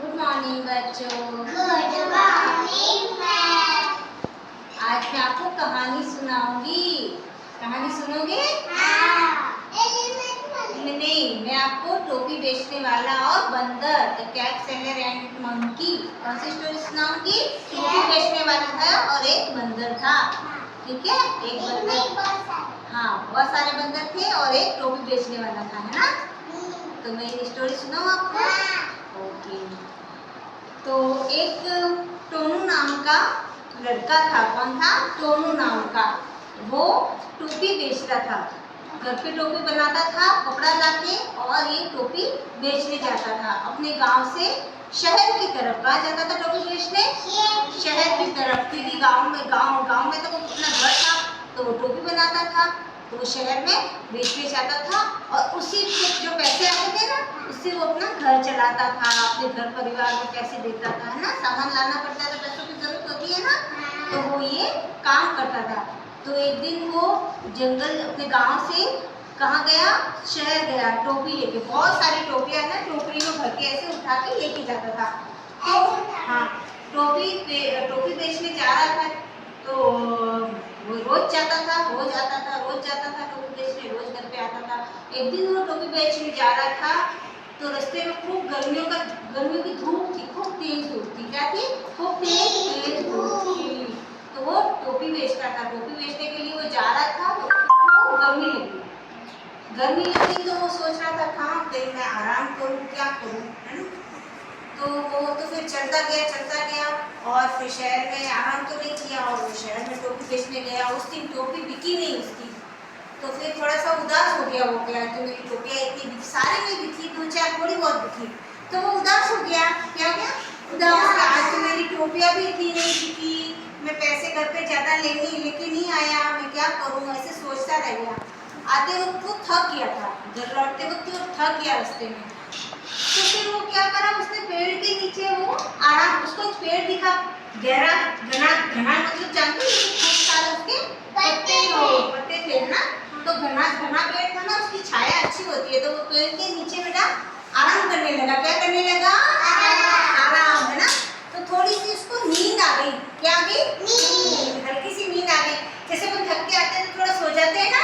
Good morning बच्चों। Good morning ma'am. आज मैं आपको कहानी सुनाऊंगी। कहानी सुनोगे? नहीं, मैं आपको टोपी बेचने वाला और बंदर, the cat seller and monkey, कौन सी स्टोरी सुनाऊंगी? टोपी बेचने वाला था और एक बंदर था। ठीक है, एक बंदर, हाँ बहुत सारे बंदर थे और एक टोपी बेचने वाला था, है ना? तो मैं ये स्टोरी सुनाऊं आपको? ओके। तो एक टोनू नाम का लड़का था। कौन था? टोनू नाम का। वो टोपी बेचता था, घर पे टोपी बनाता था कपड़ा लाके, और ये टोपी बेचने जाता था अपने गांव से शहर की तरफ। कहाँ जाता था टोपी बेचने? शहर की तरफ, क्योंकि गांव में तो वो अपना घर था, तो वो टोपी बनाता था, तो वो शहर में बेचने जाता था और उसी से जो पैसे आते थे ना, उससे वो अपना घर चलाता था, अपने घर परिवार को पैसे देता था, है ना? सामान लाना पड़ता था, पैसों की जरूरत होती है ना, तो वो ये काम करता था। तो एक दिन वो जंगल अपने गांव से कहाँ गया? शहर गया, टोपी लेके। बहुत सारी टोपियां ना टोकरी में भर के ऐसे उठा के लेके जाता था। हाँ, टोपी बेचने जा रहा था, तो वो रोज जाता था टोपी बेचने, रोज घर पे आता था। एक दिन वो टोपी बेचने जा रहा था, तो रास्ते में खूब गर्मियों की धूप थी, खूब तेज धूप थी। क्या थी? खूब तेज धूप थी। तो वो टोपी बेचता था, टोपी बेचने के लिए वो जा रहा था, तो खूब गर्मी लगी तो वो सोच रहा था कहाँ कहीं मैं आराम करूँ, क्या करूँ, है ना? तो वो तो फिर चलता गया और फिर शहर में आराम तो नहीं किया, और वो शहर में टोपी बेचने गया। उस दिन टोपी बिकी नहीं उसकी, तो फिर थोड़ा सा उदास हो गया। वो क्या तो मेरी टोपियाँ इतनी सारी नहीं बिकी, दो चार थोड़ी बहुत बिकी, तो वो उदास हो गया। क्या उदास हो गया, आज तो मेरी टोपियाँ भी इतनी नहीं बिकी, मैं पैसे घर पे ज़्यादा लेके नहीं आया, मैं क्या करूँ, ऐसे सोचता रह गया। आते वक्त वो थक गया था, घर लौटते वक्त वो थक गया रास्ते में। तो फिर वो क्या करा, उसने पेड़ के नीचे वो आराम, उसको एक पेड़ दिखा, गहरा घना घना, मतलब जानते हो खूब सारे उसके पत्ते थे ना, तो घना घना पेड़ था ना, उसकी छाया अच्छी होती है, तो वो पेड़ के नीचे बेटा आराम करने लगा। क्या करने लगा? आराम, है ना? तो थोड़ी सी उसको नींद आ गई। क्या आ गई? नींद, हल्की सी नींद आ गई। जैसे अपन थक के आते हैं तो थोड़ा सो जाते हैं ना,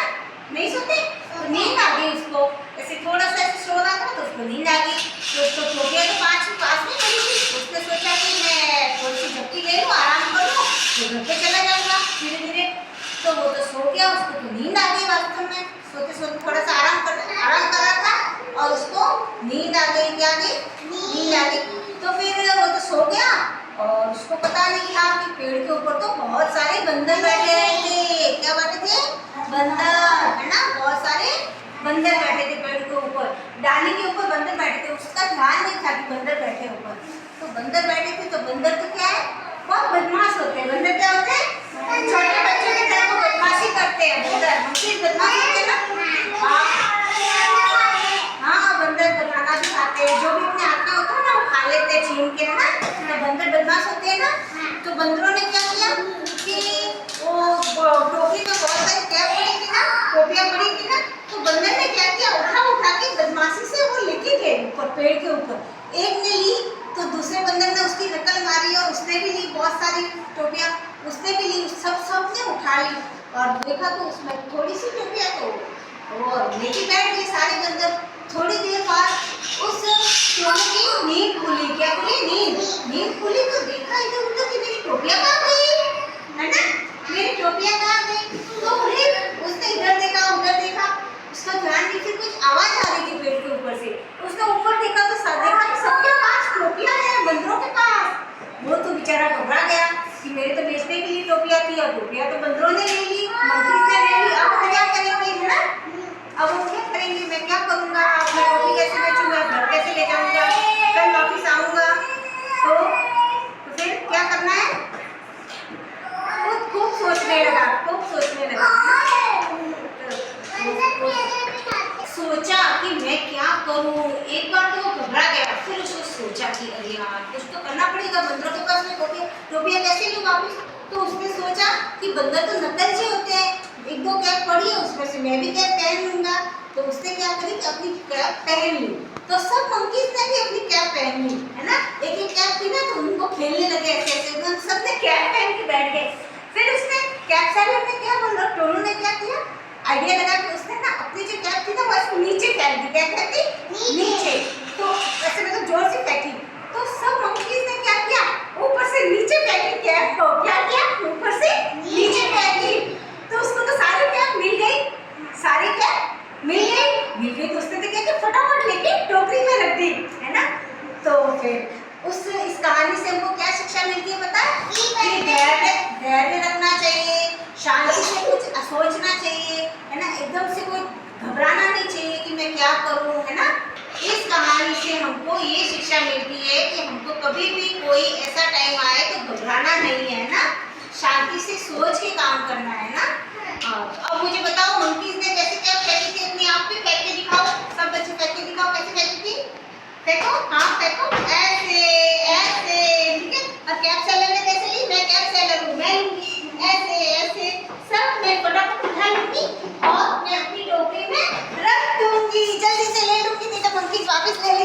नहीं सोते? तो नींद आ गई उसको, ऐसे थोड़ा सा ऐसे सो रहा था तो उसको नींद आ गई। तो उसको टोपियाँ तो पास में पड़ी थी, उसने सोचा कि मैं थोड़ी सी झपकी ले लूँ, आराम कर लूँ, तो घर पे चला जाऊँगा धीरे धीरे। तो वो तो सो गया, उसको तो नींद आ गई। वास्तव में सोते सोते थोड़ा सा आराम कर रहा था और उसको नींद आ गई। क्या आ गई? नींद आ गई। तो फिर वो तो सो गया और उसको पता नहीं था कि पेड़ के ऊपर तो बहुत सारे बंदर बैठे थे। क्या बैठे थे? बंदर, है ना? बहुत सारे बंदर बैठे थे पेड़ के ऊपर, डाली के ऊपर बंदर बैठे थे। उसका ध्यान नहीं था कि बंदर बैठे ऊपर। तो बंदर बैठे थे, तो बंदर तो क्या है, बहुत बदमाश होते हैं। बंदर क्या होते हैं? छोटे बच्चों की तरह वो बदमाशी करते हैं। बंदर हमसे बदमाश होते हैं ना। हाँ, बंदर बनाना भी खाते हैं, जो भी अपने हाथ में होता है ना वो खा लेते हैं छीन के, है ना? तो बंदर बदमाश होते हैं ना। तो बंदरों ने क्या किया कि वो टोकरी में बहुत सारी कैप पड़ी थी ना, टोपियाँ पड़ी थी ना, तो बंदर ने क्या किया, उठा के बदमाशी से वो लेके गए ऊपर, पेड़ के ऊपर। एक ने ली तो दूसरे बंदर ने उसकी नकल मारी और उसने भी ली बहुत सारी टोपियाँ, उसने भी ली, सबने उठा ली और देखा तो उसमें थोड़ी सी टोपियाँ तो वो लेके बैठ गए सारे बंदर। थोड़ी देर बाद उस टोपी की नींद खुली। क्या खुली? नींद खुली तो देखा इधर उधर कि मेरी टोपियाँ कहाँ गई, है ना? मेरी टोपियाँ कहाँ गई? तो फिर उसने इधर देखा उधर देखा, उसका ध्यान नहीं, फिर कुछ आवाज आ रही थी पेड़ के ऊपर से। उसने ऊपर देखा तो देखा कि सबके पास टोपियाँ हैं, बंदरों के पास। वो तो बेचारा घबरा गया कि मेरे तो बेचने के लिए टोपियाँ थी और टोपियाँ तो बंदरों ने ले ली, मंकीज ने ले ली, अब हम क्या करेंगे, है ना? अब हम क्या करेंगे, मैं क्या करूँगा, अब मैं टोपी कैसे बेचूंगा, घर कैसे ले जाऊँगा, कल वापिस आऊँगा, तो फिर क्या करना है? खूब सोचने लगा। सोचा कि मैं क्या करूं। एक बार तो वो घबरा गया, फिर उसने सोचा कि अरे यार कुछ तो करना पड़ेगा, बंदरों के पास में टोपियाँ कैसे लूं वापिस। तो उसने सोचा कि बंदर तो नकलची होते हैं, एक दो कैप पड़ी है उसमें से मैं भी कैप पहन लूंगा। तो उसने क्या करी कि अपनी कैप पहन ली, तो सब मंकीज ने भी अपनी कैप पहन ली, है ना? एक खेलने लगे ऐसे ऐसे, उन्होंने सबने कैप पहन के बैठ गए। फिर उसने कैप सेलर ने क्या बोला, टोनू ने क्या किया, आइडिया लगा कि उसने ना अपनी जो कैप थी ना वो ऐसे नीचे फेंक दी। क्या फेंकी? नीचे। तो ऐसे मतलब जोर से फेंकी, तो सब मंकीज ने क्या किया, ऊपर से नीचे फेंकी कैप को। क्या किया? ऊपर से नीचे फेंकी। तो उसको तो सारी कैप मिल गई, सारी कैप मिल गई तो उसने तो क्या किया, फटाफट लेके टोकरी में रख दी, है ना। तो फिर इस कहानी से हमको क्या शिक्षा मिलती है पता है? कि धैर्य रखना चाहिए, शांति से कुछ सोचना चाहिए, है ना। एकदम से कोई घबराना नहीं चाहिए कि मैं क्या करूं, है ना। इस कहानी से हमको ये शिक्षा मिलती है कि हमको कभी भी कोई ऐसा टाइम आए तो घबराना नहीं है ना, शांति से सोच के काम करना है ना। अब मुझे बताओ मंकीज ने कैसे क्या फेंकी थी अपनी, आप भी फेंक के दिखाओ, सब बच्चे फेंक के दिखाओ कैसे फेंकी थी। फेंको, हाँ फेंको, ऐसे ऐसे, ठीक है। और कैप सेलर ने कैसे ली, मैं कैप सेलर हूँ, मैं लूंगी ऐसे ऐसे, सब मैं फटाफट उठा लूंगी और मैं अपनी टोकरी में रख दूंगी, जल्दी से ले लूंगी, नहीं तो मंकीज वापस ले